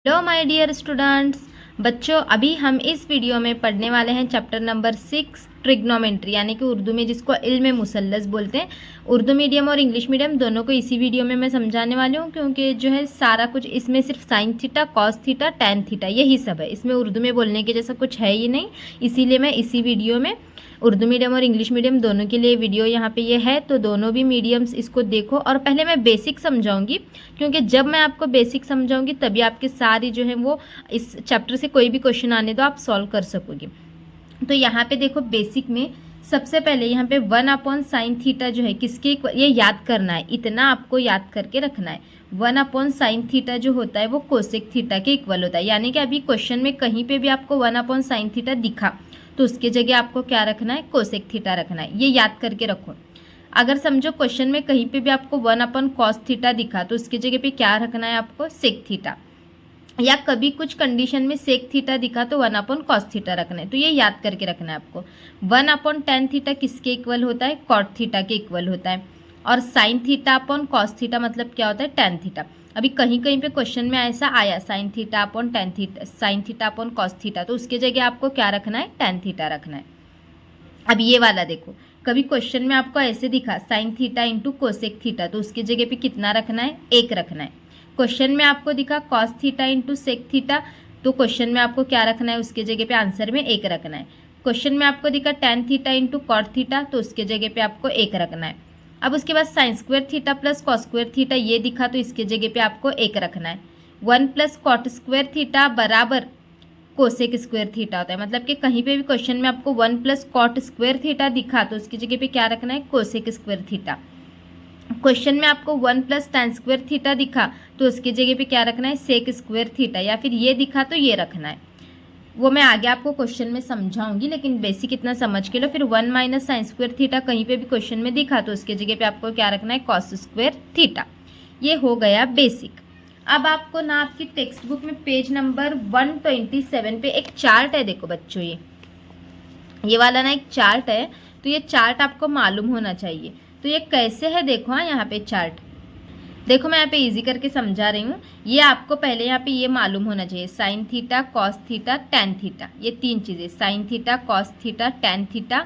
Hello my dear students, बच्चों अभी हम इस वीडियो में पढ़ने वाले हैं चैप्टर नंबर 6 ट्रिग्नोमेट्री, यानी कि उर्दू में जिसको इल्म मुसल्लस बोलते हैं। उर्दू मीडियम और इंग्लिश मीडियम दोनों को इसी वीडियो में मैं समझाने वाली हूँ, क्योंकि जो है सारा कुछ इसमें सिर्फ sign theta, cos theta, tan theta यही सब है। इसमें उर्दू में बोलने के जैसा कुछ है ही नहीं, इसीलिए मैं इसी वीडियो में उर्दू मीडियम और इंग्लिश मीडियम दोनों के लिए वीडियो यहाँ पे ये है। तो दोनों भी मीडियम्स इसको देखो, और पहले मैं बेसिक समझाऊंगी, क्योंकि जब मैं आपको बेसिक समझाऊंगी तभी आपके सारी जो है वो इस चैप्टर से कोई भी क्वेश्चन आने दो आप सॉल्व कर सकोगे। तो यहाँ पे देखो बेसिक में सबसे पहले यहाँ पे 1/sin थीटा जो है किसके ये याद करना है, इतना आपको याद करके रखना है। 1/sin थीटा जो होता है वो कोसेक थीटा के इक्वल होता है, यानी कि अभी क्वेश्चन में कहीं पे भी आपको 1/sin थीटा दिखा तो उसके जगह आपको क्या रखना है, कोसेक थीटा रखना है। ये याद करके रखो। अगर समझो क्वेश्चन में कहीं पे भी आपको 1/cos थीटा दिखा तो उसके जगह पे क्या रखना है आपको, सेक थीटा, या कभी कुछ कंडीशन में सेक थीटा दिखा तो 1/cos थीटा रखना है। तो ये याद करके रखना है आपको। 1/tan थीटा किसके इक्वल होता है, कॉट थीटा के इक्वल होता है। और sign theta upon cos theta मतलब क्या होता है, टैन थीटा। अभी कहीं कहीं पे क्वेश्चन में ऐसा आया sign theta upon tan theta, sign theta upon cos theta, तो उसके जगह आपको क्या रखना है, टैन थीटा रखना है। अब ये वाला देखो, कभी क्वेश्चन में आपको ऐसे दिखा sine theta into cosec theta, तो उसकी जगह पे कितना रखना है, 1 रखना है। क्वेश्चन में आपको दिखा cos theta into sec theta, तो क्वेश्चन में आपको क्या रखना है, उसके जगह पे आंसर में 1 रखना है। क्वेश्चन में आपको दिखा tan theta into cot theta, तो उसके जगह पे आपको 1 रखना है। अब उसके बाद sign square theta plus cos square theta ये दिखा तो इसके जगह पे आपको 1 रखना है। 1 प्लस कॉट स्क्वायर थीटा बराबर कोसेक स्क्वायर थीटा होता है, मतलब कि कहीं पे भी क्वेश्चन में आपको 1 प्लस कॉट स्क्वायर थीटा दिखा तो उसकी जगह पे क्या रखना है, कोसेक स्क्वायर थीटा। क्वेश्चन में आपको 1 प्लस टैन स्क्वायर थीटा दिखा तो उसकी जगह पे क्या रखना है, सेक स्क्वायर थीटा, या फिर ये दिखा तो ये रखना है। वो मैं आगे आपको क्वेश्चन में समझाऊंगी, लेकिन बेसिक इतना समझ के लो। फिर 1 माइनस साइन स्क्वायर थीटा कहीं पे भी क्वेश्चन में दिखा तो उसके जगह पे आपको क्या रखना है, कॉस स्क्वायर थीटा। ये हो गया बेसिक। अब आपको ना आपकी टेक्स्ट बुक में पेज नंबर 127 पे एक चार्ट है, देखो बच्चों ये वाला ना एक चार्ट है, तो ये चार्ट आपको मालूम होना चाहिए। तो ये कैसे है देखो, हाँ यहाँ पे चार्ट देखो, मैं यहाँ पे इजी करके समझा रही हूँ। ये आपको पहले यहाँ पे ये मालूम होना चाहिए, sign theta, cos theta, tan theta, ये 3 चीज़ें, sign theta, cos theta, tan theta.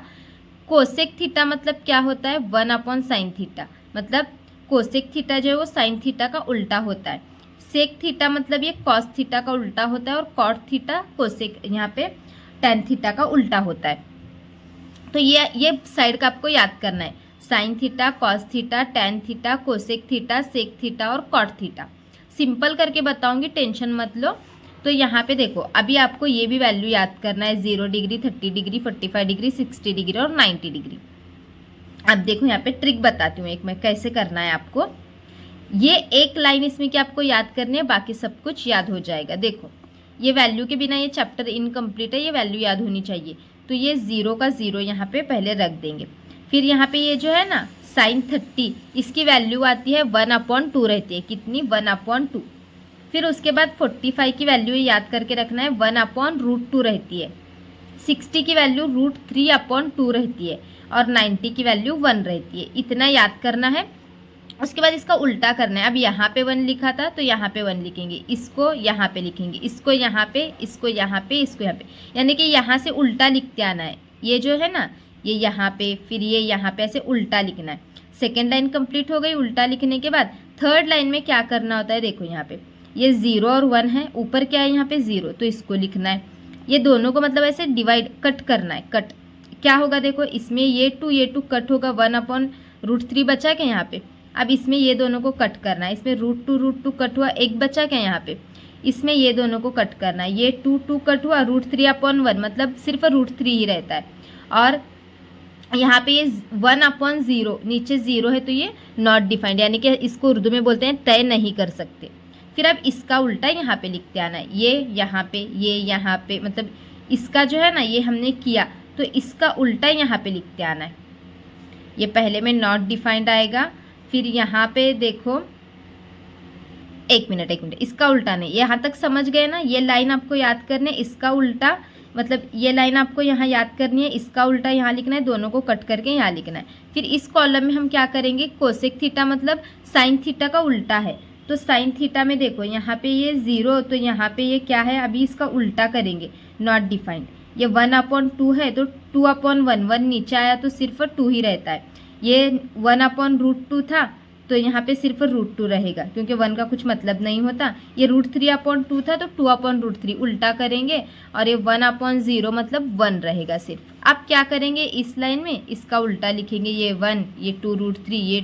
Cosec theta मतलब क्या होता है, 1/sin थीटा, मतलब कोसेक थीटा जो है वो साइन थीटा का उल्टा होता है। सेक थीटा मतलब ये कॉस थीटा का उल्टा होता है, और कॉट थीटा कोसेक यहाँ पे टैन थीटा का उल्टा होता है। तो ये साइड का आपको याद करना है, sine theta, cos theta, tan theta, cosec theta, sec theta और कॉट थीटा। सिंपल करके बताऊंगी, टेंशन मत लो। तो यहाँ पे देखो, अभी आपको ये भी वैल्यू याद करना है, 0 डिग्री, 30 डिग्री, 45 डिग्री, 60 डिग्री और 90 डिग्री। अब देखो यहाँ पे ट्रिक बताती हूँ एक मैं, कैसे करना है आपको। ये एक लाइन इसमें कि आपको याद करनी है, बाकी सब कुछ याद हो जाएगा। देखो ये वैल्यू के बिना ये चैप्टर इनकम्प्लीट है, ये वैल्यू याद होनी चाहिए। तो ये 0 का 0 यहाँ पे पहले रख देंगे। फिर यहाँ पे ये जो है ना साइन 30, इसकी वैल्यू आती है 1/2 रहती है, कितनी, 1/2। फिर उसके बाद 45 की वैल्यू याद करके रखना है, 1/√2 रहती है। 60 की वैल्यू √3/2 रहती है, और 90 की वैल्यू 1 रहती है। इतना याद करना है। उसके बाद इसका उल्टा करना है। अब यहाँ पे 1 लिखा था तो यहाँ पे 1 लिखेंगे, इसको यहाँ पे लिखेंगे, इसको यहाँ पे, इसको यहाँ पे, इसको यहाँ पे, यानी कि यहाँ से उल्टा लिखते आना है। ये जो है ना ये यहाँ पे, फिर ये यहाँ पे, ऐसे उल्टा लिखना है। सेकेंड लाइन कंप्लीट हो गई उल्टा लिखने के बाद। थर्ड लाइन में क्या करना होता है, देखो यहाँ पे ये 0 और 1 है, ऊपर क्या है यहाँ पे 0, तो इसको लिखना है। ये दोनों को मतलब ऐसे डिवाइड, कट करना है। कट क्या होगा, देखो इसमें ये 2 कट होगा, 1/√3 बचा क्या यहाँ पे। अब इसमें ये दोनों को कट करना है, इसमें √2 कट हुआ, 1 बचा क्या यहाँ पे। इसमें ये दोनों को कट करना है, ये 2 कट हुआ, √3/1 मतलब सिर्फ √3 ही रहता है। और यहाँ पे ये 1/0 नीचे 0 है, तो ये नॉट डिफाइंड, यानी कि इसको उर्दू में बोलते हैं तय नहीं कर सकते। फिर अब इसका उल्टा यहाँ पे लिखते आना है, ये यहाँ पे, ये यहाँ पे, मतलब इसका जो है ना ये हमने किया तो इसका उल्टा यहाँ पे लिखते आना है। ये पहले में नॉट डिफाइंड आएगा, फिर यहाँ पे देखो, एक मिनट, इसका उल्टा नहीं, यहाँ तक समझ गए ना। ये लाइन आपको याद करने, इसका उल्टा मतलब ये लाइन आपको यहाँ याद करनी है, इसका उल्टा यहाँ लिखना है, दोनों को कट करके यहाँ लिखना है। फिर इस कॉलम में हम क्या करेंगे, कोसेक थीटा मतलब साइन थीटा का उल्टा है, तो साइन थीटा में देखो यहाँ पे ये 0, तो यहाँ पे ये क्या है, अभी इसका उल्टा करेंगे, नॉट डिफाइंड। ये 1/2 है तो 2/1, 1 नीचे आया तो सिर्फ 2 ही रहता है। ये 1/√2 था तो यहाँ पे सिर्फ √2 रहेगा, क्योंकि 1 का कुछ मतलब नहीं होता। ये √3/2 था तो 2/√3 उल्टा करेंगे, और ये 1/0 मतलब 1 रहेगा सिर्फ। अब क्या करेंगे, इस लाइन में इसका उल्टा लिखेंगे, ये 1, ये 2√3, ये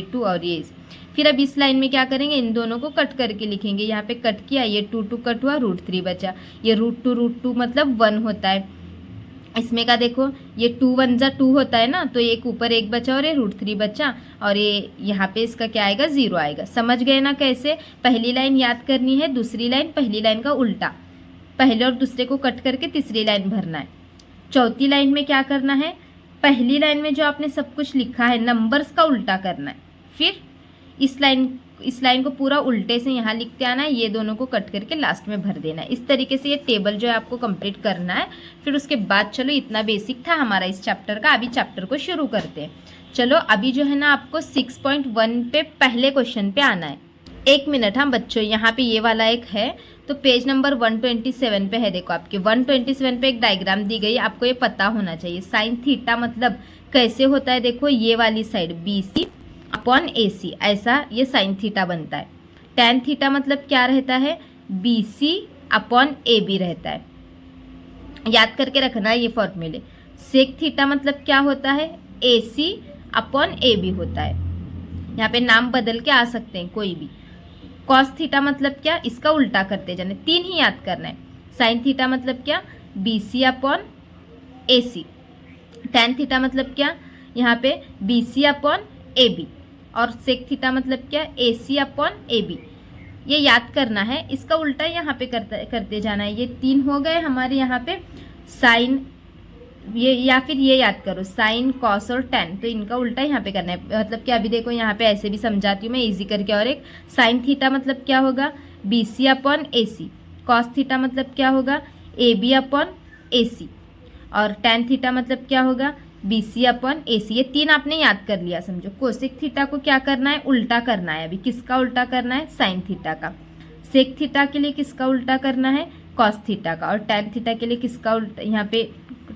2 और ये। फिर अब इस लाइन में क्या करेंगे, इन दोनों को कट करके लिखेंगे। यहाँ पे कट किया, ये 2 कट हुआ, √3 बचा। ये √2 मतलब 1 होता है। इसमें का देखो, ये 2 1 जा 2 होता है ना, तो एक ऊपर 1 बचा और ये √3 बचा, और ये यहाँ पे इसका क्या आएगा, 0 आएगा। समझ गए ना कैसे? पहली लाइन याद करनी है, दूसरी लाइन पहली लाइन का उल्टा, पहले और दूसरे को कट करके तीसरी लाइन भरना है। चौथी लाइन में क्या करना है, पहली लाइन में जो आपने सब कुछ लिखा है नंबर्स का उल्टा करना है। फिर इस लाइन को पूरा उल्टे से यहाँ लिखते आना है, ये दोनों को कट करके लास्ट में भर देना है। इस तरीके से ये टेबल जो है आपको कंप्लीट करना है। फिर उसके बाद चलो, इतना बेसिक था हमारा इस चैप्टर का। अभी चैप्टर को शुरू करते हैं। चलो अभी जो है ना आपको 6.1 पे पहले क्वेश्चन पे आना है। 1 मिनट हाँ बच्चों, यहाँ पे ये वाला एक है, तो पेज नंबर 127 पे है। देखो आपके 127 पे एक डायग्राम दी गई, आपको ये पता होना चाहिए। साइन थीटा मतलब कैसे होता है, देखो ये वाली साइड BC/AC, ऐसा ये साइन थीटा बनता है। टैन थीटा मतलब क्या रहता है, BC/AB रहता है। याद करके रखना है ये फॉर्मूले। सेक थीटा मतलब क्या होता है, AC/AB होता है। यहाँ पे नाम बदल के आ सकते हैं कोई भी। कॉस थीटा मतलब क्या, इसका उल्टा करते जाना, 3 ही याद करना है। साइन थीटा मतलब क्या, BC/AC। टैन थीटा मतलब क्या, यहाँ पे BC/AB। और सेक थीटा मतलब क्या, AC/AB। ये याद करना है, इसका उल्टा यहाँ पे करते जाना है। ये 3 हो गए हमारे यहाँ पे साइन, ये या फिर ये याद करो, साइन कॉस और टैन, तो इनका उल्टा यहाँ पे करना है। मतलब क्या, अभी देखो यहाँ पे ऐसे भी समझाती हूँ मैं इजी करके। और एक साइन थीटा मतलब क्या होगा, BC/AC। कॉस थीटा मतलब क्या होगा, AB/AC। और टैन थीटा मतलब क्या होगा, BC/AC। ये 3 आपने याद कर लिया, समझो। कोसेक थीटा को क्या करना है, उल्टा करना है। अभी किसका उल्टा करना है, साइन थीटा का। सेक थीटा के लिए किसका उल्टा करना है, कॉस थीटा का। और टैन थीटा के लिए किसका उल्टा, यहाँ पे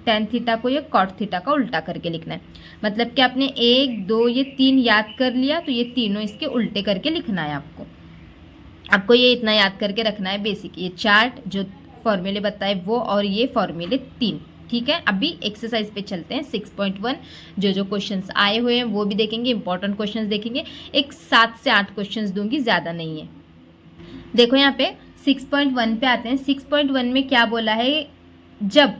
टैन थीटा को ये कॉट थीटा का उल्टा करके लिखना है। मतलब कि आपने 1 2 ये 3 याद कर लिया, तो ये तीनों इसके उल्टे करके लिखना है आपको ये इतना याद करके रखना है बेसिक। ये चार्ट जो फॉर्मूले बताए वो, और ये फॉर्मूले 3, ठीक है। अभी एक्सरसाइज पे चलते हैं 6.1। जो क्वेश्चंस आए हुए हैं वो भी देखेंगे, इंपॉर्टेंट क्वेश्चंस देखेंगे। एक 7 से 8 क्वेश्चंस दूंगी, ज़्यादा नहीं है। देखो यहाँ पे 6.1 पे आते हैं। 6.1 में क्या बोला है, जब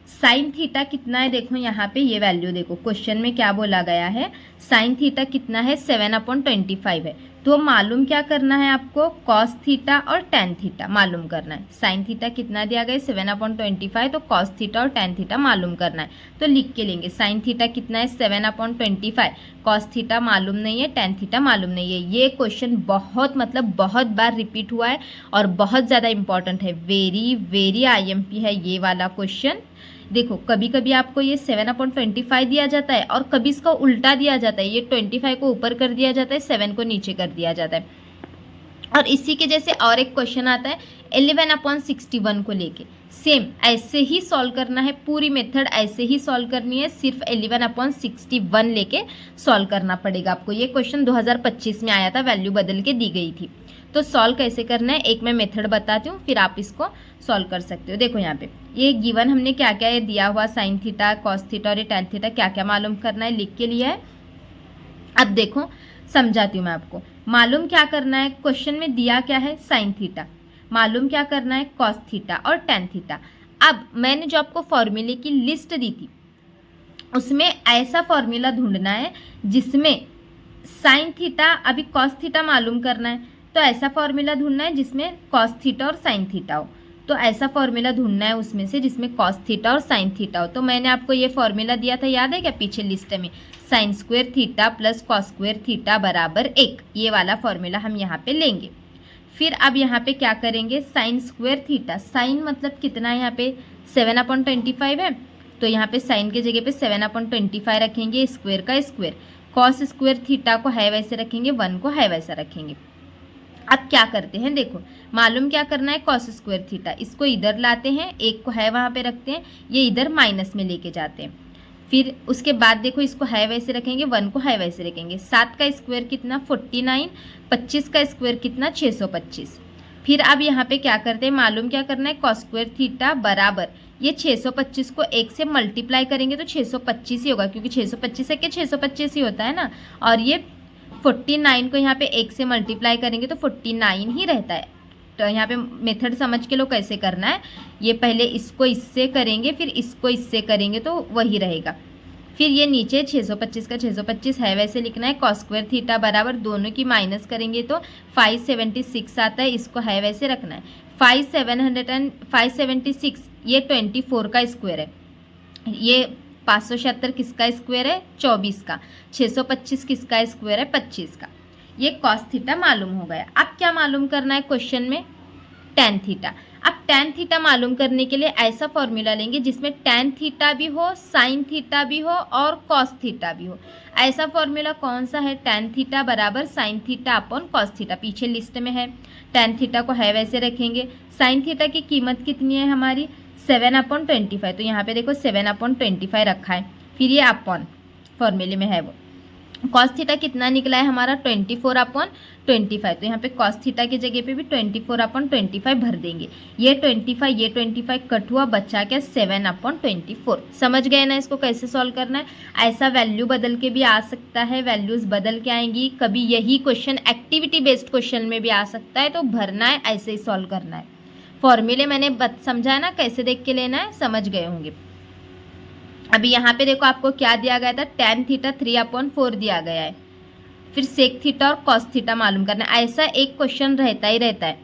साइन थीटा कितना है, देखो यहाँ पे ये वैल्यू देखो, क्वेश्चन में क्या बोला गया है, साइन थीटा कितना है, 7/25 है। तो मालूम क्या करना है आपको, कॉस थीटा और टैन थीटा मालूम करना है। साइन थीटा कितना दिया गया है, 7/25, तो कॉस थीटा और टैन थीटा मालूम करना है। तो लिख के लेंगे, साइन थीटा कितना है, 7/25, कॉस थीटा मालूम नहीं है, टैन थीटा मालूम नहीं है। ये क्वेश्चन बहुत बहुत बार रिपीट हुआ है और बहुत ज़्यादा इंपॉर्टेंट है। वेरी IMP है ये वाला क्वेश्चन। देखो कभी कभी आपको ये 7/25 दिया जाता है और कभी इसका उल्टा दिया जाता है। ये 25 को ऊपर कर दिया जाता है, 7 को नीचे कर दिया जाता है। और इसी के जैसे और एक क्वेश्चन आता है 11/61 को लेके, सेम ऐसे ही सॉल्व करना है। पूरी मेथड ऐसे ही सॉल्व करनी है, सिर्फ 11/61 लेके सॉल्व करना पड़ेगा आपको। ये क्वेश्चन 2025 में आया था, वैल्यू बदल के दी गई थी। तो सॉल्व कैसे करना है, एक मैं मेथड बताती हूँ, फिर आप इसको सॉल्व कर सकते हो। देखो यहाँ पे ये गिवन हमने क्या क्या ये दिया हुआ, साइन थीटा, कॉस थीटा और ये टैन थीटा क्या क्या मालूम करना है, लिख के लिया है। अब देखो समझाती हूँ मैं आपको। मालूम क्या करना है, क्वेश्चन में दिया क्या है, साइन थीटा। मालूम क्या करना है, कॉस थीटा और टैन थीटा। अब मैंने जो आपको फॉर्मूले की लिस्ट दी थी, उसमें ऐसा फॉर्मूला ढूंढना है जिसमें साइन थीटा, अभी कॉस थीटा मालूम करना है, तो ऐसा फॉर्मूला ढूंढना है जिसमें कॉस थीटा और साइन थीटा हो। तो ऐसा फॉर्मूला ढूंढना है उसमें से जिसमें कॉस थीटा और साइन थीटा हो। तो मैंने आपको ये फॉर्मूला दिया था, याद है क्या, पीछे लिस्ट में, sign square theta plus cos square theta बराबर 1। ये वाला फॉर्मूला हम यहाँ पे लेंगे। फिर अब यहाँ पे क्या करेंगे, साइन स्क्वायर थीटा, साइन मतलब कितना है, यहाँ पे 7/25 है, तो यहाँ पे साइन के जगह पे 7/25 रखेंगे, स्क्वायर का स्क्वायर। कॉस स्क्वायर थीटा को है वैसे रखेंगे, 1 को है वैसा रखेंगे। अब क्या करते हैं, देखो मालूम क्या करना है, कॉस स्क्वायर थीटा, इसको इधर लाते हैं, एक को है वहाँ पे रखते हैं, ये इधर माइनस में लेके जाते हैं। फिर उसके बाद देखो इसको है वैसे रखेंगे, 1 को है वैसे रखेंगे। 7 का स्क्वायर कितना 49, 25 का स्क्वायर कितना 625। फिर अब यहाँ पे क्या करते हैं, मालूम क्या करना है, कॉस स्क्वायर थीटा बराबर ये 625 को 1 से मल्टीप्लाई करेंगे तो 625 ही होगा, क्योंकि 625 है कि 625 ही होता है ना। और ये 49 को यहाँ पे 1 से मल्टीप्लाई करेंगे तो 49 ही रहता है। तो यहाँ पे मेथड समझ के लो कैसे करना है, ये पहले इसको इससे करेंगे, फिर इसको इससे करेंगे तो वही रहेगा। फिर ये नीचे 625 का 625 है वैसे लिखना है। कॉस स्क्वायर थीटा बराबर दोनों की माइनस करेंगे तो 576 आता है, इसको है वैसे रखना है। 576 ये 24 का स्क्वायर है, ये 576 किसका स्क्वायर है 24 का, 625 किसका स्क्वायर है 25 का। ये कॉस थीटा मालूम हो गया। अब क्या मालूम करना है क्वेश्चन में, टैन थीटा। अब टैन थीटा मालूम करने के लिए ऐसा फॉर्मूला लेंगे जिसमें टैन थीटा भी हो, साइन थीटा भी हो और कॉस थीटा भी हो। ऐसा फॉर्मूला कौन सा है, टैन थीटा बराबर sign theta upon cos theta, पीछे लिस्ट में है। टैन थीटा को है वैसे रखेंगे। साइन थीटा की कीमत कितनी है हमारी 7/25, तो यहाँ पे देखो 7/25 रखा है, फिर ये अपॉन फॉर्मूले में है वो। कॉस थीटा कितना निकला है हमारा 24/25, तो यहाँ पे कॉस थीटा की जगह पे भी 24/25 भर देंगे। ये 25 कट हुआ, बचा क्या 7/24। समझ गए ना इसको कैसे सॉल्व करना है। ऐसा वैल्यू बदल के भी आ सकता है, वैल्यूज बदल के आएंगी। कभी यही क्वेश्चन एक्टिविटी बेस्ड क्वेश्चन में भी आ सकता है, तो भरना है ऐसे ही सॉल्व करना है। फॉर्मूले मैंने समझाया ना कैसे देख के लेना है, समझ गए होंगे। अभी यहाँ पे देखो आपको क्या दिया गया था, टैन थीटा 3/4 दिया गया है। फिर सेक थीटा और कॉस थीटा मालूम करना है, ऐसा एक क्वेश्चन रहता ही रहता है।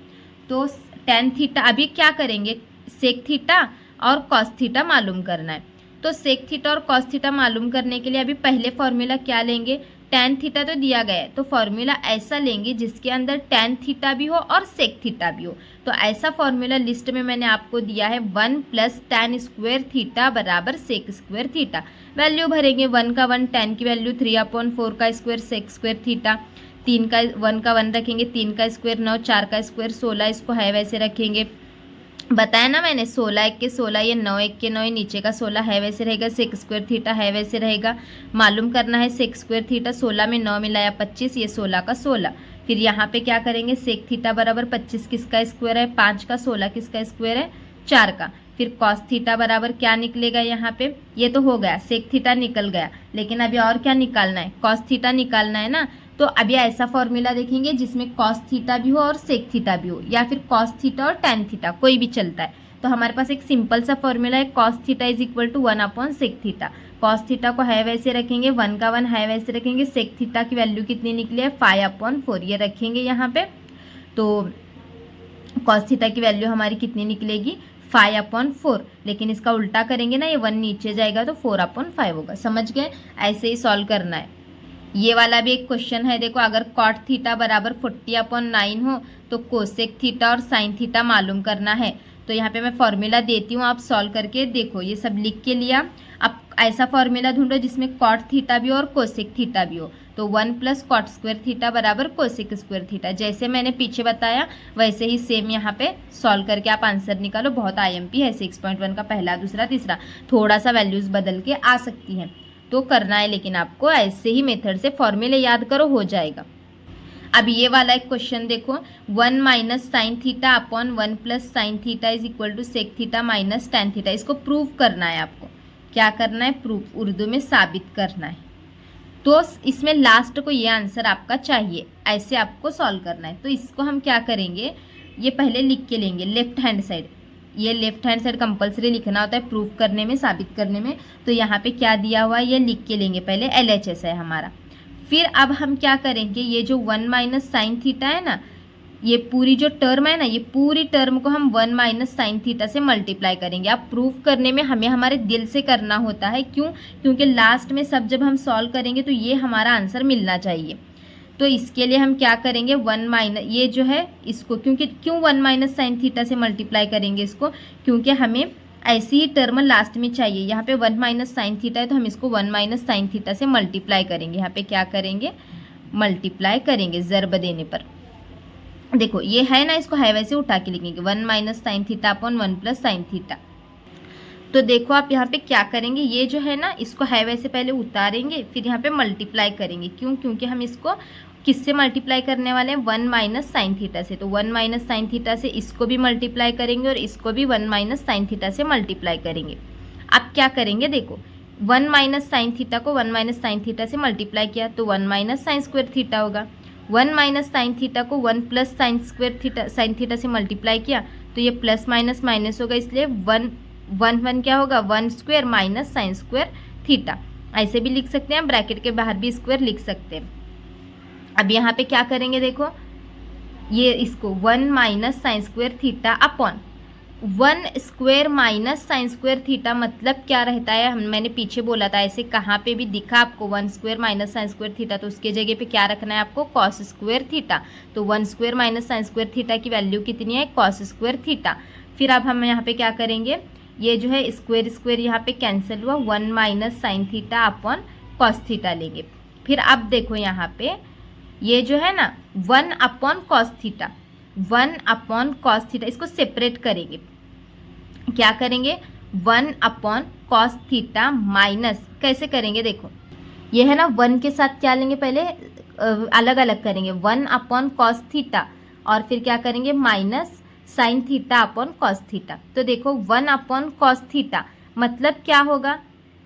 तो टैन थीटा अभी क्या करेंगे, सेक थीटा और कॉस थीटा मालूम करना है। तो सेक थीटा और कॉस थीटा मालूम करने के लिए अभी पहले फॉर्मूला क्या लेंगे, टैन थीटा तो दिया गया है, तो फॉर्मूला ऐसा लेंगे जिसके अंदर टैन थीटा भी हो और सेक थीटा भी हो। तो ऐसा फॉर्मूला लिस्ट में मैंने आपको दिया है 1 + टैन स्क्वायर थीटा बराबर सेक स्क्वायर थीटा। वैल्यू भरेंगे, 1 का 1, टैन की वैल्यू 3/4 का स्क्वायर सेक स्क्वायर थीटा, 3 का 1 का 1 रखेंगे, 3 का स्क्वायर 9, 4 का स्क्वायर 16, इसको है वैसे रखेंगे। बताया ना मैंने 16 1 के 16, ये 9 1 के 9, नीचे का 16 है वैसे रहेगा। सेक स्क्वायर थीटा है वैसे रहेगा। मालूम करना है सेक स्क्वायर थीटा, 16 में 9 मिलाया 25, ये 16 का 16। फिर यहाँ पे क्या करेंगे, सेक थीटा बराबर 25 किसका स्क्वायर है 5 का, 16 किसका स्क्वायर है 4 का। फिर कॉस थीटा बराबर क्या निकलेगा यहाँ पे, ये तो हो गया सेक थीटा निकल गया, लेकिन अभी और क्या निकालना है, कॉस थीटा निकालना है ना। तो अभी ऐसा फॉर्मूला देखेंगे जिसमें कॉस थीटा भी हो और सेक थीटा भी हो, या फिर कॉस थीटा और टैन थीटा कोई भी चलता है। तो हमारे पास एक सिंपल सा फॉर्मूला है, कॉस थीटा = 1/सेक थीटा। कॉस थीटा को है वैसे रखेंगे, 1 का 1 है वैसे रखेंगे। सेक थीटा की वैल्यू कितनी निकली है 5/4, ये रखेंगे यहाँ पे। तो कॉस थीटा की वैल्यू हमारी कितनी निकलेगी 5/4, लेकिन इसका उल्टा करेंगे ना, ये 1 नीचे जाएगा तो 4/5 होगा। समझ गए, ऐसे ही सॉल्व करना है। ये वाला भी एक क्वेश्चन है, देखो अगर कॉट थीटा बराबर 40/9 हो तो कोसेक थीटा और साइन थीटा मालूम करना है। तो यहाँ पे मैं फॉर्मूला देती हूँ, आप सॉल्व करके देखो। ये सब लिख के लिया। अब ऐसा फॉर्मूला ढूंढो जिसमें कॉट थीटा भी हो और कोसेक थीटा भी हो। तो 1 + कॉट स्क्वायर थीटा बराबर कोसेक स्क्वायर थीटा। जैसे मैंने पीछे बताया वैसे ही सेम यहाँ पे सॉल्व करके आप आंसर निकालो। बहुत IMP है 6.1 का, पहला दूसरा तीसरा, थोड़ा सा वैल्यूज बदल के आ सकती हैं, तो करना है। लेकिन आपको ऐसे ही मेथड से फॉर्मूले याद करो, हो जाएगा। अब ये वाला एक क्वेश्चन देखो, 1 - sine theta upon 1 + sine theta = sec theta - tan theta. इसको प्रूव करना है आपको। क्या करना है, प्रूफ, उर्दू में साबित करना है। तो इसमें लास्ट को ये आंसर आपका चाहिए, ऐसे आपको सॉल्व करना है। तो इसको हम क्या करेंगे, ये पहले लिख के लेंगे लेफ्ट हैंड साइड। ये लेफ्ट हैंड साइड कंपलसरी लिखना होता है प्रूफ करने में, साबित करने में। तो यहाँ पे क्या दिया हुआ है ये लिख के लेंगे पहले, LHS है हमारा। फिर अब हम क्या करेंगे, ये जो 1 - साइन थीटा है ना, ये पूरी जो टर्म है ना, ये पूरी टर्म को हम 1 - साइन थीटा से मल्टीप्लाई करेंगे। अब प्रूफ करने में हमें हमारे दिल से करना होता है, क्यों, क्योंकि लास्ट में सब जब हम सॉल्व करेंगे तो ये हमारा आंसर मिलना चाहिए। तो इसके लिए हम क्या करेंगे, 1 ये जो है इसको, क्यों 1 - साइन थीटा से मल्टीप्लाई करेंगे इसको, क्योंकि हमें ऐसी ही टर्म लास्ट में चाहिए। यहाँ पे 1 - साइन थीटा है तो हम इसको 1 - साइन थीटा से मल्टीप्लाई करेंगे। यहाँ पे क्या करेंगे, मल्टीप्लाई करेंगे ज़र्ब देने पर। देखो ये है ना, इसको है वैसे उठा के लिखेंगे 1 minus sine theta upon 1 plus sine theta. तो देखो आप यहाँ पे क्या करेंगे, ये जो है ना इसको है वैसे पहले उतारेंगे, फिर यहाँ पे मल्टीप्लाई करेंगे। क्यों? क्योंकि हम इसको किससे मल्टीप्लाई करने वाले हैं, 1 माइनस साइन थीटा से। तो 1 माइनस साइन थीटा से इसको भी मल्टीप्लाई करेंगे और इसको भी 1 माइनस साइन थीटा से मल्टीप्लाई करेंगे। अब क्या करेंगे, देखो 1 माइनस साइन थीटा को 1 माइनस साइन थीटा से मल्टीप्लाई किया तो 1 माइनस साइन स्क्वायर थीटा होगा। 1 माइनस साइन थीटा को 1 plus sign square theta sine theta से मल्टीप्लाई किया तो ये प्लस माइनस माइनस होगा, इसलिए 1 क्या होगा, 1 square minus sign square theta. ऐसे भी लिख सकते हैं, ब्रैकेट के बाहर भी स्क्वायर लिख सकते हैं। अब यहाँ पे क्या करेंगे, देखो ये इसको 1 minus sign square theta upon 1 square minus sign square theta मतलब क्या रहता है, मैंने पीछे बोला था ऐसे कहाँ पे भी दिखा आपको 1 square minus sign square theta तो उसके जगह पे क्या रखना है आपको, कॉस स्क्वायर थीटा। तो 1 square minus sign square theta की वैल्यू कितनी है, कॉस स्क्वायर थीटा। फिर अब हम यहाँ पे क्या करेंगे, ये जो है स्क्वायर स्क्वायर यहाँ पे कैंसिल हुआ, 1 minus sine theta upon cos theta लेंगे। फिर अब देखो यहाँ पे ये जो है ना 1 upon cos theta, 1 upon cos theta, इसको सेपरेट करेंगे। क्या करेंगे, 1 अपॉन कॉस थीटा माइनस, कैसे करेंगे, देखो ये है ना 1 के साथ क्या लेंगे, पहले अलग अलग करेंगे, 1 अपॉन कॉस थीटा और फिर क्या करेंगे minus sine theta upon cos theta. तो देखो 1 अपॉन कॉस थीटा मतलब क्या होगा,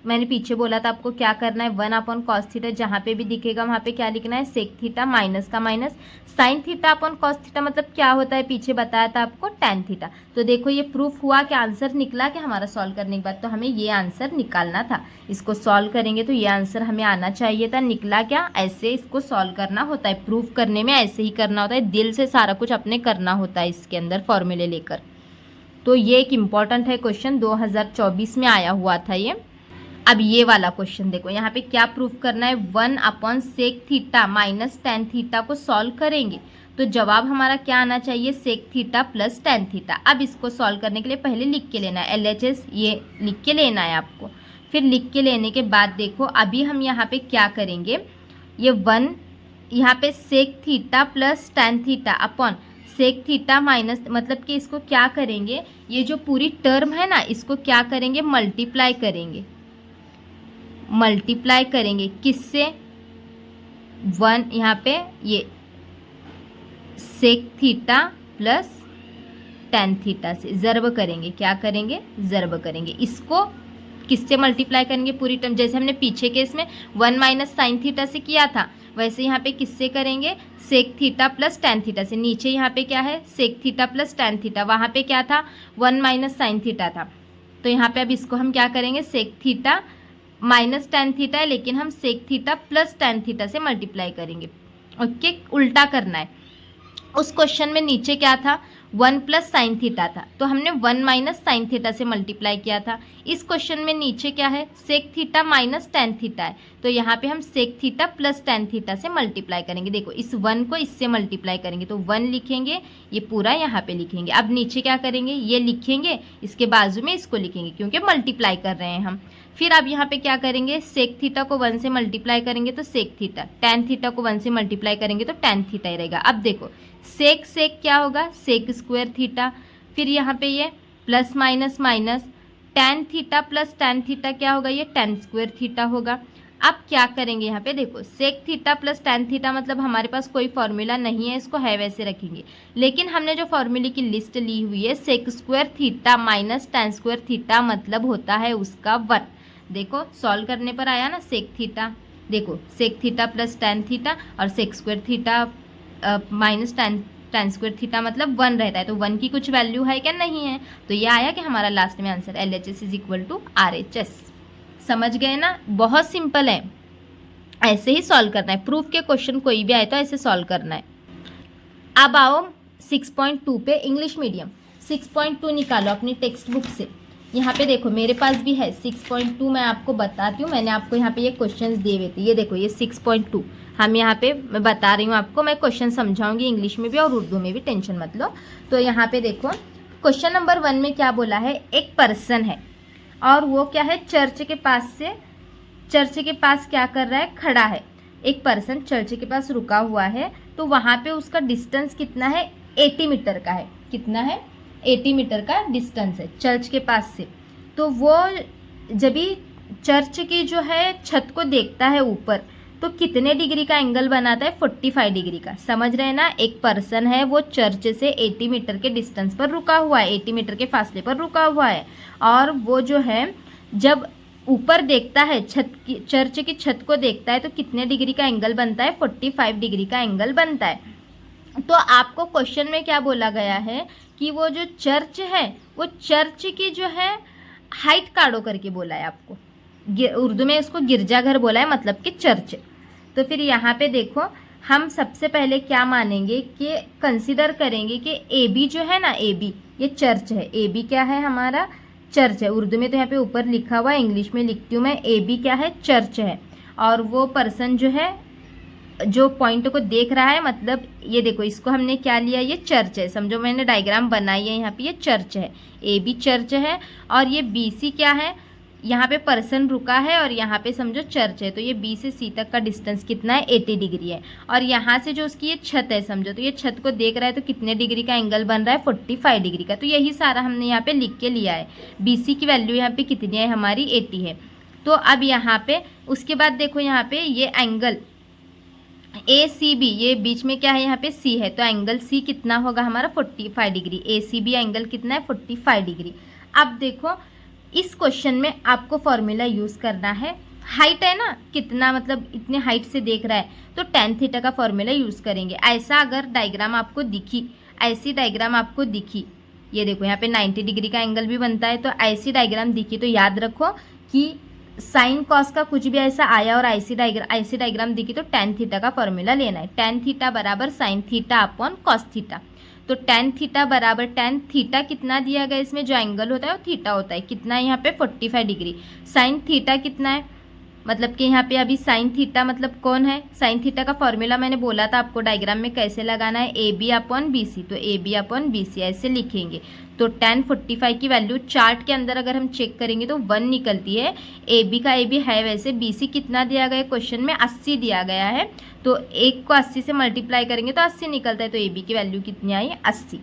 मैंने पीछे बोला था आपको क्या करना है, 1 अपॉन कॉस थीटा जहाँ पे भी दिखेगा वहाँ पे क्या लिखना है, सेक थीटा, माइनस का minus, sine theta upon cos theta मतलब क्या होता है, पीछे बताया था आपको टैन थीटा। तो देखो ये प्रूफ हुआ कि आंसर निकला कि हमारा सॉल्व करने के बाद, तो हमें ये आंसर निकालना था। इसको सॉल्व करेंगे तो ये आंसर हमें आना चाहिए था, निकला क्या, ऐसे इसको सॉल्व करना होता है। प्रूफ करने में ऐसे ही करना होता है, दिल से सारा कुछ अपने करना होता है इसके अंदर फॉर्मूले लेकर। तो ये एक इम्पॉर्टेंट है क्वेश्चन, 2024 में आया हुआ था ये। अब ये वाला क्वेश्चन देखो, यहाँ पे क्या प्रूफ करना है, 1 upon sec theta minus tan theta को सॉल्व करेंगे तो जवाब हमारा क्या आना चाहिए, sec theta plus tan theta. अब इसको सॉल्व करने के लिए पहले लिख के लेना है, LHS ये लिख के लेना है आपको। फिर लिख के लेने के बाद देखो अभी हम यहाँ पे क्या करेंगे, ये 1 यहाँ पे sec theta plus tan theta upon sec theta minus, मतलब कि इसको क्या करेंगे, ये जो पूरी टर्म है ना इसको क्या करेंगे, मल्टीप्लाई करेंगे। मल्टीप्लाई करेंगे किससे, 1 यहाँ पे ये sec theta plus tan theta से ज़र्ब करेंगे। क्या करेंगे, ज़र्ब करेंगे। इसको किससे मल्टीप्लाई करेंगे, पूरी टर्म, जैसे हमने पीछे केस में 1 माइनस साइन थीटा से किया था वैसे यहाँ पे किससे करेंगे, sec theta plus tan theta से। नीचे यहाँ पे क्या है, sec theta plus tan theta, वहाँ पे क्या था 1 माइनस साइन थीटा था। तो यहाँ पे अब इसको हम क्या करेंगे, sec theta minus tan theta है लेकिन हम sec theta plus tan theta से मल्टीप्लाई करेंगे। ओके, उल्टा करना है। उस क्वेश्चन में नीचे क्या था, 1 प्लस साइन थीटा था तो हमने 1 माइनस साइन थीटा से मल्टीप्लाई किया था। इस क्वेश्चन में नीचे क्या है, sec theta minus tan theta है तो यहाँ पे हम sec theta plus tan theta से मल्टीप्लाई करेंगे। देखो इस 1 को इससे मल्टीप्लाई करेंगे तो 1 लिखेंगे, ये पूरा यहाँ पे लिखेंगे। अब नीचे क्या करेंगे, ये लिखेंगे, इसके बाजू में इसको लिखेंगे क्योंकि मल्टीप्लाई कर रहे हैं हम। फिर अब यहाँ पे क्या करेंगे, सेक थीटा को 1 से मल्टीप्लाई करेंगे तो सेक थीटा, टैन थीटा को 1 से मल्टीप्लाई करेंगे तो टैन थीटा ही रहेगा। अब देखो सेक सेक क्या होगा, सेक स्क्वायर थीटा, फिर यहाँ पे ये plus minus minus, tan theta plus tan theta क्या होगा, ये टैन स्क्वायर थीटा होगा। अब क्या करेंगे, यहाँ पे देखो sec theta plus tan theta मतलब हमारे पास कोई फॉर्मूला नहीं है, इसको है वैसे रखेंगे। लेकिन हमने जो फॉर्मूले की लिस्ट ली हुई है, sec square theta minus tan square theta मतलब होता है उसका 1। देखो सॉल्व करने पर आया ना सेक थीटा, देखो sec theta plus tan theta और sec square theta minus tan square theta मतलब 1 रहता है तो 1 की कुछ वैल्यू है क्या, नहीं है। तो ये आया कि हमारा लास्ट में answer LHS is equal to RHS। समझ गए ना, बहुत सिंपल है, ऐसे ही सॉल्व करना है। प्रूफ के क्वेश्चन कोई भी आए तो ऐसे सॉल्व करना है। अब आओ 6.2 पे, इंग्लिश मीडियम 6.2 निकालो अपनी टेक्स्ट बुक से। यहाँ पे देखो मेरे पास भी है 6.2, मैं आपको बताती हूँ। मैंने आपको यहाँ पे ये क्वेश्चंस दिए हुए थे, ये देखो ये 6.2 हम यहाँ पे मैं बता रही हूँ आपको, मैं क्वेश्चन समझाऊंगी इंग्लिश में भी और उर्दू में भी, टेंशन मत लो। तो यहाँ पे देखो क्वेश्चन नंबर 1 में क्या बोला है, एक पर्सन है और वो क्या है, चर्च के पास क्या कर रहा है, खड़ा है। एक पर्सन चर्च के पास रुका हुआ है, तो वहाँ पे उसका डिस्टेंस कितना है, 80 मीटर का है। कितना है, 80 मीटर का डिस्टेंस है चर्च के पास से। तो वो जब भी चर्च की जो है छत को देखता है ऊपर, तो कितने डिग्री का एंगल बनाता है, 45 डिग्री का। समझ रहे हैं ना, एक पर्सन है वो चर्च से 80 मीटर के डिस्टेंस पर रुका हुआ है, 80 मीटर के फासले पर रुका हुआ है, और वो जो है जब ऊपर देखता है चर्च की छत को देखता है, तो कितने डिग्री का एंगल बनता है, 45 डिग्री का एंगल बनता है। तो आपको क्वेश्चन में क्या बोला गया है कि वो जो चर्च है वो चर्च की जो है हाइट काढ़ो करके बोला है आपको। उर्दू में इसको गिरजाघर बोला है, मतलब कि चर्च। तो फिर यहाँ पे देखो, हम सबसे पहले क्या मानेंगे कि कंसीडर करेंगे कि ए बी जो है ना, ए बी ये चर्च है। ए बी क्या है, हमारा चर्च है। उर्दू में तो यहाँ पे ऊपर लिखा हुआ है, इंग्लिश में लिखती हूँ मैं, ए बी क्या है, चर्च है। और वो पर्सन जो है जो पॉइंट को देख रहा है, मतलब ये देखो इसको हमने क्या लिया, ये चर्च है। समझो मैंने डायग्राम बनाई है यहाँ पे, ये चर्च है, ए बी चर्च है। और ये बी सी क्या है, यहाँ पे पर्सन रुका है और यहाँ पे समझो चर्च है। तो ये बी से सी तक का डिस्टेंस कितना है, 80 डिग्री है। और यहाँ से जो उसकी ये छत है समझो, तो ये छत को देख रहा है, तो कितने डिग्री का एंगल बन रहा है, 45 डिग्री का। तो यही सारा हमने यहाँ पे लिख के लिया है। बी सी की वैल्यू यहाँ पे कितनी है, हमारी 80 है। तो अब यहाँ पे उसके बाद देखो, यहाँ पे ये एंगल ए सी बी, ये बीच में क्या है, यहाँ पे सी है, तो एंगल सी कितना होगा हमारा, 45 डिग्री। ए सी बी एंगल कितना है, 45 डिग्री। अब देखो इस क्वेश्चन में आपको फॉर्मूला यूज़ करना है। हाइट है ना, कितना मतलब इतने हाइट से देख रहा है, तो tan थीटा का फॉर्मूला यूज़ करेंगे। ऐसा अगर डायग्राम आपको दिखी, ऐसी डायग्राम आपको दिखी, ये देखो यहाँ पे 90 डिग्री का एंगल भी बनता है, तो ऐसी डायग्राम दिखी तो याद रखो कि साइन कॉस का कुछ भी ऐसा आया और ऐसी डायग्राम दिखी तो tan थीटा का फॉर्मूला लेना है। tan थीटा बराबर sign theta upon cos theta. तो tan थीटा बराबर tan थीटा कितना दिया गया, इसमें जो एंगल होता है वो थीटा होता है, कितना है यहाँ पे 45 डिग्री। साइन थीटा कितना है, मतलब कि यहाँ पे अभी साइन थीटा मतलब कौन है, साइन थीटा का फॉर्मूला मैंने बोला था आपको डायग्राम में कैसे लगाना है, A B upon B C. तो A B upon B C ऐसे लिखेंगे। तो tan 45 की वैल्यू चार्ट के अंदर अगर हम चेक करेंगे तो 1 निकलती है। ए बी का ए बी है वैसे, बी सी कितना दिया गया है क्वेश्चन में, 80 दिया गया है। तो 1 को 80 से मल्टीप्लाई करेंगे तो 80 निकलता है। तो ए बी की वैल्यू कितनी आई, 80।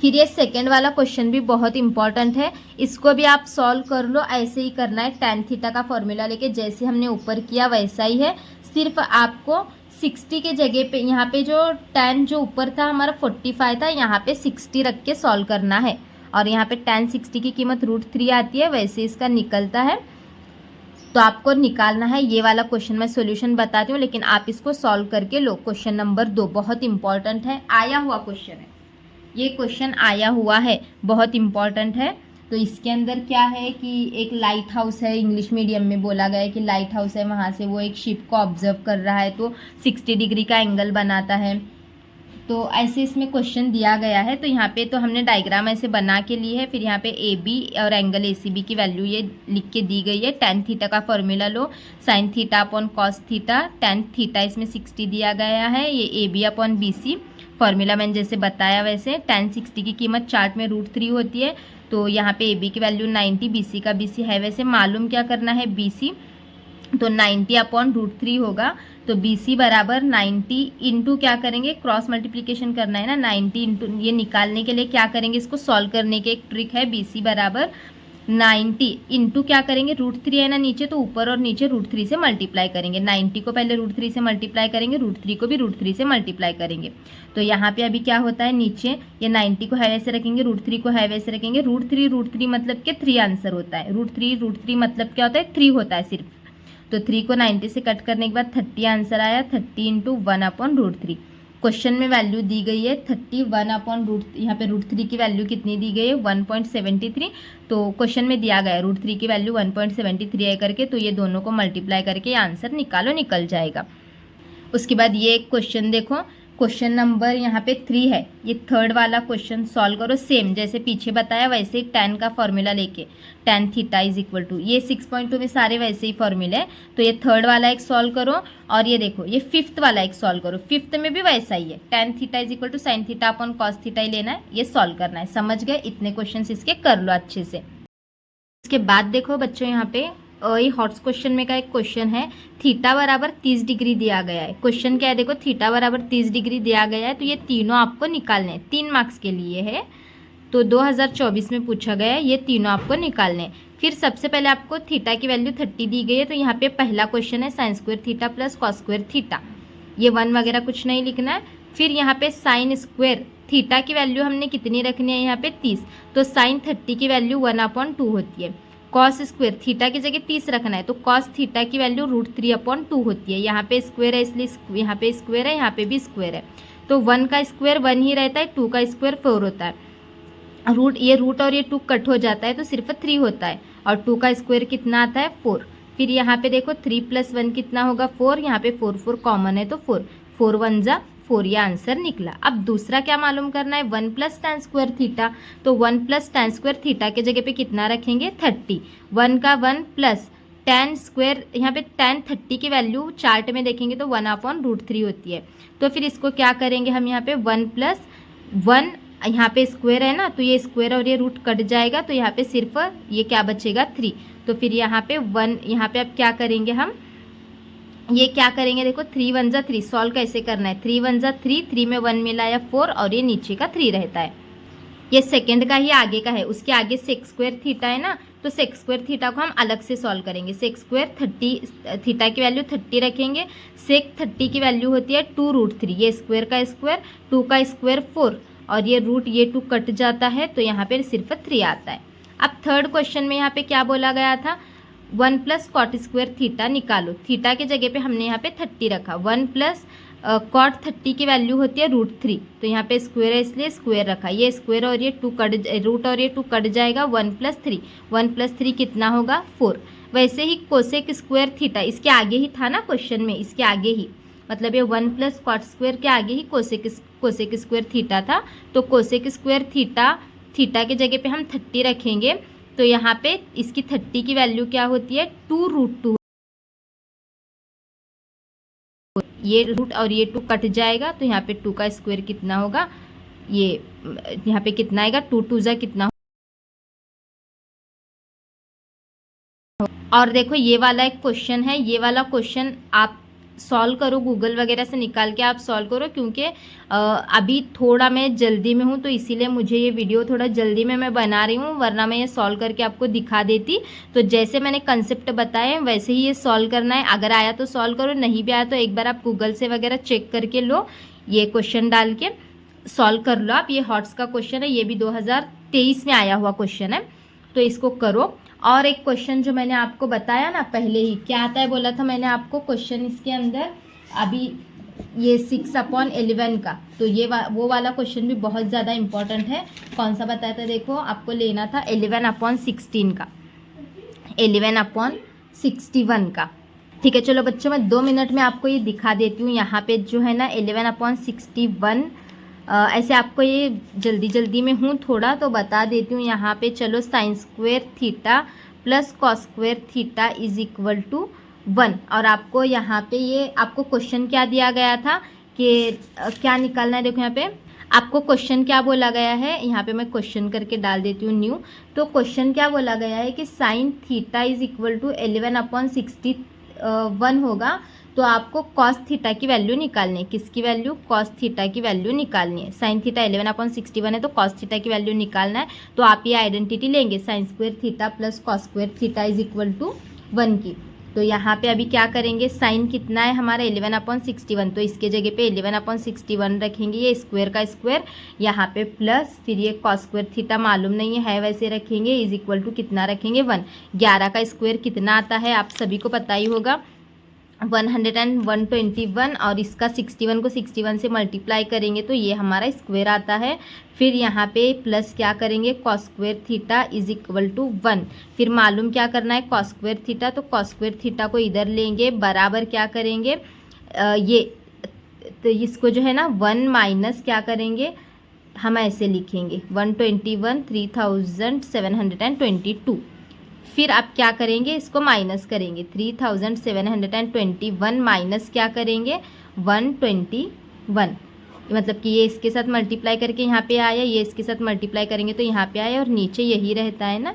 फिर ये सेकेंड वाला क्वेश्चन भी बहुत इंपॉर्टेंट है, इसको भी आप सॉल्व कर लो। ऐसे ही करना है, tan थीटा का फॉर्मूला लेके जैसे हमने ऊपर किया वैसा ही है, सिर्फ आपको 60 के जगह पे, यहाँ पे जो tan जो ऊपर था हमारा 45 था, यहाँ पे 60 रख के सॉल्व करना है। और यहाँ पे tan 60 की कीमत √3 आती है, वैसे इसका निकलता है। तो आपको निकालना है। ये वाला क्वेश्चन मैं सॉल्यूशन बताती हूँ, लेकिन आप इसको सॉल्व करके लो। क्वेश्चन नंबर 2 बहुत इंपॉर्टेंट है, आया हुआ क्वेश्चन है, ये क्वेश्चन आया हुआ है, बहुत इंपॉर्टेंट है। तो इसके अंदर क्या है कि एक लाइट हाउस है, इंग्लिश मीडियम में बोला गया है कि लाइट हाउस है, वहाँ से वो एक शिप को ऑब्जर्व कर रहा है, तो 60 डिग्री का एंगल बनाता है। तो ऐसे इसमें क्वेश्चन दिया गया है। तो यहाँ पे तो हमने डायग्राम ऐसे बना के लिए है। फिर यहाँ पे ए बी और एंगल ए सी बी की वैल्यू ये लिख के दी गई है। tan थीटा का फॉर्मूला लो, sine theta upon cos theta. tan theta इसमें 60 दिया गया है, ये A B upon B C formula मैंने जैसे बताया वैसे। tan 60 की कीमत चार्ट में √3 होती है। तो यहाँ पे ए बी की वैल्यू 90, बी सी का बी सी है वैसे, मालूम क्या करना है बी सी, तो 90 अपॉन √3 होगा। तो बी सी बराबर 90 इंटू क्या करेंगे, क्रॉस मल्टीप्लिकेशन करना है ना, 90 इंटू, ये निकालने के लिए क्या करेंगे, इसको सॉल्व करने के एक ट्रिक है। बी सी बराबर 90 इंटू क्या करेंगे, √3 है ना नीचे, तो ऊपर और नीचे √3 से मल्टीप्लाई करेंगे। 90 को पहले √3 से मल्टीप्लाई करेंगे, √3 को भी √3 से मल्टीप्लाई करेंगे। तो यहाँ पे अभी क्या होता है, नीचे ये 90 को है वैसे रखेंगे, √3 को है वैसे रखेंगे। √3 मतलब कि 3 आंसर होता है। √3 मतलब क्या होता है, 3 होता है सिर्फ। तो 3 को 90 से कट करने के बाद 30 आंसर आया। 30 इंटू 1 अपॉन √3। क्वेश्चन में वैल्यू दी गई है 31 अपॉन यहाँ पे √3 की वैल्यू कितनी दी गई है, 1.73। तो क्वेश्चन में दिया गया है √3 की वैल्यू 1.73 है करके, तो ये दोनों को मल्टीप्लाई करके आंसर निकालो, निकल जाएगा। उसके बाद ये एक क्वेश्चन देखो, क्वेश्चन नंबर यहाँ पे 3 है, ये थर्ड वाला क्वेश्चन सॉल्व करो। सेम जैसे पीछे बताया वैसे ही tan का फॉर्मूला लेके, tan theta is equal to, ये 6.2 में सारे वैसे ही फॉर्मूले है। तो ये थर्ड वाला एक सॉल्व करो, और ये देखो ये फिफ्थ वाला एक सॉल्व करो। फिफ्थ में भी वैसा ही है, tan theta is equal to sine theta upon cos theta ही लेना है, ये सॉल्व करना है। समझ गए, इतने क्वेश्चन इसके कर लो अच्छे से। इसके बाद देखो बच्चों यहाँ पे ये हॉट्स क्वेश्चन में का एक क्वेश्चन है, थीटा बराबर 30 डिग्री दिया गया है। क्वेश्चन क्या है देखो, थीटा बराबर 30 डिग्री दिया गया है, तो ये तीनों आपको निकालने हैं, 3 मार्क्स के लिए है। तो 2024 में पूछा गया है, ये तीनों आपको निकालने हैं। फिर सबसे पहले आपको थीटा की वैल्यू 30 दी गई है, तो यहाँ पे पहला क्वेश्चन है sign square theta plus cos square theta, ये 1 वगैरह कुछ नहीं लिखना है। फिर यहाँ पे साइन स्क्वायर थीटा की वैल्यू हमने कितनी रखनी है, यहाँ पे 30, तो साइन 30 की वैल्यू 1/2 होती है। कॉस स्क्वायर थीटा की जगह 30 रखना है, तो कॉस थीटा की वैल्यू √3/2 होती है। यहाँ पे स्क्वायर है इसलिए यहाँ पे स्क्वायर है, यहाँ पे भी स्क्वायर है, तो 1 का स्क्वायर 1 ही रहता है, 2 का स्क्वायर 4 होता है। ये रूट और ये 2 कट हो जाता है तो सिर्फ 3 होता है, और 2 का स्क्वायर कितना आता है 4। फिर यहाँ पे देखो 3 + 1 कितना होगा 4, यहाँ पे 4 कॉमन है तो 4 1 जा 4, ये आंसर निकला। अब दूसरा क्या मालूम करना है, 1 + tan स्क्वायर थीटा, तो 1 + tan स्क्वायर थीटा के जगह पे कितना रखेंगे 30, 1 का 1 प्लस tan स्क्वायर, यहाँ पे tan 30 की वैल्यू चार्ट में देखेंगे तो 1/√3 होती है। तो फिर इसको क्या करेंगे हम, यहाँ पे 1 + 1, यहाँ पे स्क्वायर है ना, तो ये स्क्वायर और ये रूट कट जाएगा, तो यहाँ पे सिर्फ ये क्या बचेगा 3। तो फिर यहाँ पे 1, यहाँ पे अब क्या करेंगे हम, ये क्या करेंगे देखो 3 1 जा 3, सॉल्व कैसे करना है, 3 1 जा 3, 3 में 1 मिलाया 4, और ये नीचे का 3 रहता है। ये सेकंड का ही आगे का है, उसके आगे सेक स्क्वायर थीटा है ना, तो सेक स्क्वायर थीटा को हम अलग से सॉल्व करेंगे। सेक स्क्वायर 30, थीटा की वैल्यू 30 रखेंगे, सेक 30 की वैल्यू होती है 2√3, ये स्क्वायर का स्क्वायर, 2 का स्क्वायर 4, और ये रूट ये 2 कट जाता है, तो यहाँ पे सिर्फ 3 आता है। अब थर्ड क्वेश्चन में यहाँ पे क्या बोला गया था, 1 + cot स्क्वायर थीटा निकालो। थीटा के जगह पे हमने यहाँ पे 30 रखा, 1 + cot 30 की वैल्यू होती है √3, तो यहाँ पे स्क्वायर है इसलिए स्क्वायर रखा, ये स्क्वायर और ये 2 कट, रूट और ये 2 कट जाएगा, 1 + 3, 1 + 3 कितना होगा 4। वैसे ही कोसेक स्क्वायर थीटा, इसके आगे ही था ना क्वेश्चन में, इसके आगे ही, मतलब ये 1 + cot स्क्वायर के आगे ही कोसेक स्क्वायर थीटा था, तो कोसेक स्क्वायर थीटा के जगह पे हम 30 रखेंगे, तो यहाँ पे इसकी 30 की वैल्यू क्या होती है 2√2, ये रूट और ये 2 कट जाएगा, तो यहाँ पे 2 का स्क्वायर कितना होगा, ये यहाँ पे कितना आएगा 2 2 जा कितना। और देखो ये वाला एक क्वेश्चन है, ये वाला क्वेश्चन आप सॉल्व करो, गूगल वगैरह से निकाल के आप सॉल्व करो, क्योंकि अभी थोड़ा मैं जल्दी में हूँ, तो इसीलिए मुझे ये वीडियो थोड़ा जल्दी में मैं बना रही हूँ, वरना मैं ये सॉल्व करके आपको दिखा देती। तो जैसे मैंने कंसेप्ट बताए वैसे ही ये सॉल्व करना है, अगर आया तो सॉल्व करो, नहीं भी आया तो एक बार आप गूगल से वगैरह चेक करके लो, ये क्वेश्चन डाल के सॉल्व कर लो आप। ये हॉट्स का क्वेश्चन है, ये भी 2023 में आया हुआ क्वेश्चन है, तो इसको करो। और एक क्वेश्चन जो मैंने आपको बताया ना पहले ही, क्या आता है बोला था मैंने आपको क्वेश्चन इसके अंदर, अभी ये 6/11 का, तो ये वो वाला क्वेश्चन भी बहुत ज़्यादा इंपॉर्टेंट है। कौन सा बताया था देखो, आपको लेना था 11/16 का, 11/61 का। ठीक है, चलो बच्चों मैं 2 मिनट में आपको ये दिखा देती हूँ। यहाँ पे जो है ना 11/61, ऐसे आपको ये जल्दी में हूँ थोड़ा, तो बता देती हूँ। यहाँ पे चलो sine square theta plus cos square theta is equal to 1, और आपको यहाँ पे ये आपको क्वेश्चन क्या दिया गया था कि क्या निकालना है। देखो यहाँ पे आपको क्वेश्चन क्या बोला गया है, यहाँ पे मैं क्वेश्चन करके डाल देती हूँ न्यू। तो क्वेश्चन क्या बोला गया है कि sine theta is equal to 11/61 होगा, तो आपको कॉस थीटा की वैल्यू निकालनी है। किसकी वैल्यू, कॉस थीटा की वैल्यू निकालनी है। साइन थीटा 11/61 है, तो कॉस थीटा की वैल्यू निकालना है। तो आप ये आइडेंटिटी लेंगे, sine square theta plus cos square theta is equal to 1 की। तो यहाँ पे अभी क्या करेंगे, साइन कितना है हमारा 11/61, तो इसके जगह पे 11/61 रखेंगे, ये स्क्वायर का स्क्वायर, यहाँ पे प्लस, फिर ये कॉस स्क्वायर थीटा मालूम नहीं है वैसे रखेंगे, इज इक्वल टू कितना रखेंगे 1। 11 का स्क्वायर कितना आता है आप सभी को पता ही होगा, 121, और इसका 61 को 61 से मल्टीप्लाई करेंगे तो ये हमारा स्क्वायर आता है। फिर यहाँ पे प्लस क्या करेंगे, cos square theta is equal to 1। फिर मालूम क्या करना है, कॉस स्क्वायर थीटा, तो कॉस स्क्वायर थीटा को इधर लेंगे, बराबर क्या करेंगे, ये तो इसको जो है ना 1 माइनस क्या करेंगे, हम ऐसे लिखेंगे 121 3722। फिर आप क्या करेंगे, इसको माइनस करेंगे, 3721 माइनस क्या करेंगे 121, मतलब कि ये इसके साथ मल्टीप्लाई करके यहाँ पे आया, ये इसके साथ मल्टीप्लाई करेंगे तो यहाँ पे आया, और नीचे यही रहता है ना,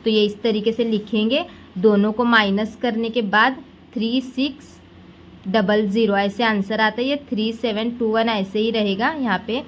तो ये इस तरीके से लिखेंगे, दोनों को माइनस करने के बाद 3600 ऐसे आंसर आता है। ये 3721 ऐसे ही रहेगा, यहाँ पे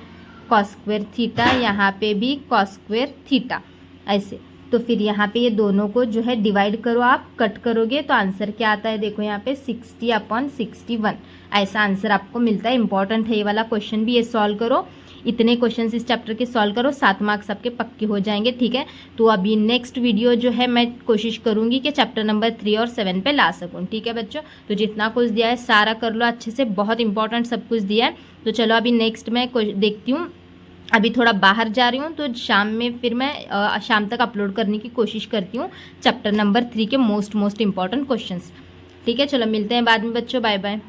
कॉस स्क्वायर थीटा, यहाँ पे भी कॉस स्क्वायर थीटा ऐसे। तो फिर यहाँ पे ये दोनों को जो है डिवाइड करो, आप कट करोगे तो आंसर क्या आता है, देखो यहाँ पे 60/61 ऐसा आंसर आपको मिलता है। इंपॉर्टेंट है ये वाला क्वेश्चन भी, ये सॉल्व करो। इतने क्वेश्चन इस चैप्टर के सॉल्व करो, 7 मार्क्स आपके पक्के हो जाएंगे, ठीक है। तो अभी नेक्स्ट वीडियो जो है मैं कोशिश करूँगी कि चैप्टर नंबर 3 और 7 पे ला सकूँ, ठीक है बच्चों। तो जितना कुछ दिया है सारा कर लो अच्छे से, बहुत इंपॉर्टेंट सब कुछ दिया है। तो चलो अभी नेक्स्ट मैं देखती हूँ, अभी थोड़ा बाहर जा रही हूँ, तो शाम में फिर मैं शाम तक अपलोड करने की कोशिश करती हूँ चैप्टर नंबर 3 के मोस्ट इंपॉर्टेंट क्वेश्चंस, ठीक है। चलो मिलते हैं बाद में बच्चों, बाय बाय।